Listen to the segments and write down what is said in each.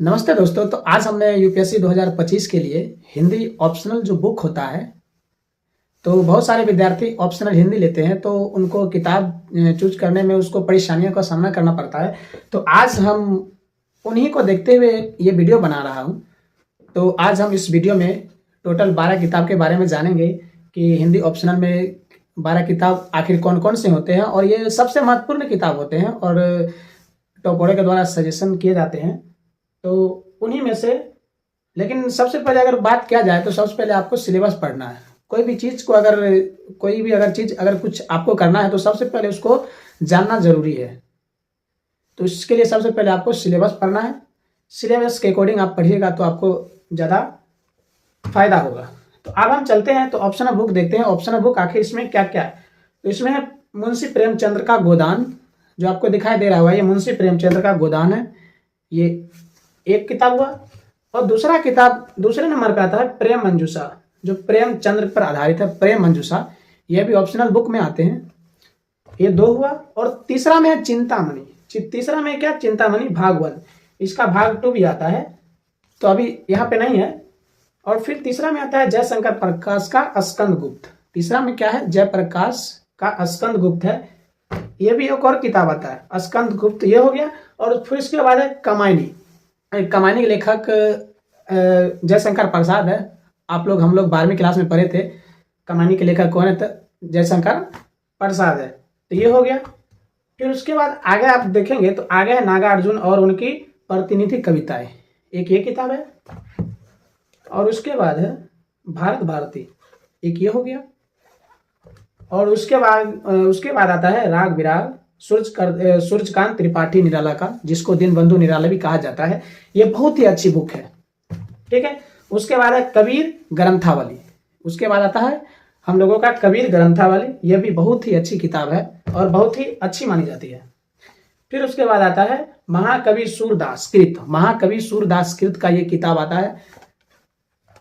नमस्ते दोस्तों। तो आज हमने यूपीएससी 2025 के लिए हिंदी ऑप्शनल जो बुक होता है, तो बहुत सारे विद्यार्थी ऑप्शनल हिंदी लेते हैं तो उनको किताब चूज करने में उसको परेशानियों का सामना करना पड़ता है। तो आज हम उन्हीं को देखते हुए ये वीडियो बना रहा हूँ। तो आज हम इस वीडियो में टोटल 12 किताब के बारे में जानेंगे कि हिंदी ऑप्शनल में 12 किताब आखिर कौन कौन से होते हैं और ये सबसे महत्वपूर्ण किताब होते हैं और टॉपरों के द्वारा सजेशन किए जाते हैं। तो उन्हीं में से, लेकिन सबसे पहले अगर बात किया जाए तो सबसे पहले आपको सिलेबस पढ़ना है। कोई भी चीज़ को अगर कुछ आपको करना है तो सबसे पहले उसको जानना जरूरी है। तो इसके लिए सबसे पहले आपको सिलेबस पढ़ना है। सिलेबस के अकॉर्डिंग आप पढ़िएगा तो आपको ज़्यादा फायदा होगा। तो अब हम चलते हैं तो ऑप्शनल बुक देखते हैं। ऑप्शनल बुक आखिर इसमें क्या क्या है। तो इसमें है मुंशी प्रेमचंद्र का गोदान, जो आपको दिखाई दे रहा होगा, ये मुंशी प्रेमचंद्र का गोदान है। ये एक किताब हुआ। और दूसरा किताब दूसरे नंबर पे आता है प्रेम मंजूषा, जो प्रेमचंद्र पर आधारित है। प्रेम मंजूषा ये भी ऑप्शनल बुक में आते हैं। ये दो हुआ। और तीसरा में है चिंतामणि। तीसरा में क्या, चिंतामणि भाग 1। इसका भाग 2 भी आता है, तो अभी यहाँ पे नहीं है। और फिर तीसरा में आता है जयशंकर प्रकाश का स्कंद गुप्त। तीसरा में क्या है, जयप्रकाश का स्कंद गुप्त है। ये भी एक और किताब आता है स्कंद गुप्त, ये हो गया। और फिर इसके बाद है कमायनी। कमायनी के लेखक जयशंकर प्रसाद है। हम लोग 12वीं क्लास में पढ़े थे। कमायनी के लेखक कौन है, तो जयशंकर प्रसाद है। तो ये हो गया। फिर उसके बाद आगे आप देखेंगे तो आगे है नागार्जुन और उनकी प्रतिनिधि कविताएं, एक ये किताब है। और उसके बाद है भारत भारती, एक ये हो गया। और उसके बाद आता है राग विराग सूर्यकांत त्रिपाठी निराला का, जिसको दीनबंधु निराला भी कहा जाता है। ये बहुत ही अच्छी बुक है, ठीक है। उसके बाद है कबीर ग्रंथावली। उसके बाद आता है हम लोगों का कबीर ग्रंथावली। यह भी बहुत ही अच्छी किताब है और बहुत ही अच्छी मानी जाती है। फिर उसके बाद आता है महाकवि सूरदास कृत। महाकवि सूरदास कृत का ये किताब आता है,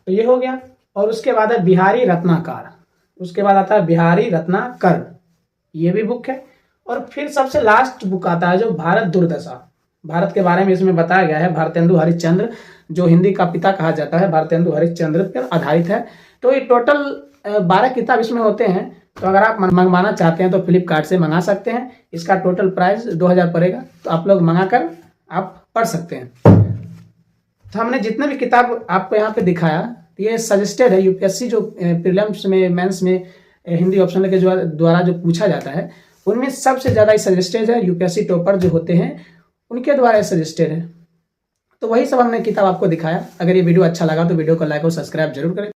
तो ये हो गया। और उसके बाद है बिहारी रत्नाकर। उसके बाद आता है बिहारी रत्नाकर, ये भी बुक है। और फिर सबसे लास्ट बुक आता है जो भारत दुर्दशा। भारत के बारे में इसमें बताया गया है। भारतेंदु हरिश्चंद्र, जो हिंदी का पिता कहा जाता है, भारतेंदु हरिश्चंद्र पर आधारित है। तो ये टोटल 12 किताब इसमें होते हैं। तो अगर आप मंगवाना चाहते हैं तो फ्लिपकार्ट से मंगा सकते हैं। इसका टोटल प्राइस 2000 पड़ेगा। तो आप लोग मंगा कर आप पढ़ सकते हैं। तो हमने जितने भी किताब आपको यहाँ पे दिखाया, ये सजेस्टेड है। यूपीएससी जो प्रीलिम्स में, मेंस में हिंदी ऑप्शनल के द्वारा जो पूछा जाता है, उनमें सबसे ज़्यादा सजेस्टेड है। यूपीएससी टॉपर जो होते हैं उनके द्वारा सजेस्टेड है। तो वही सब हमने किताब आपको दिखाया। अगर ये वीडियो अच्छा लगा तो वीडियो को लाइक और सब्सक्राइब जरूर करें।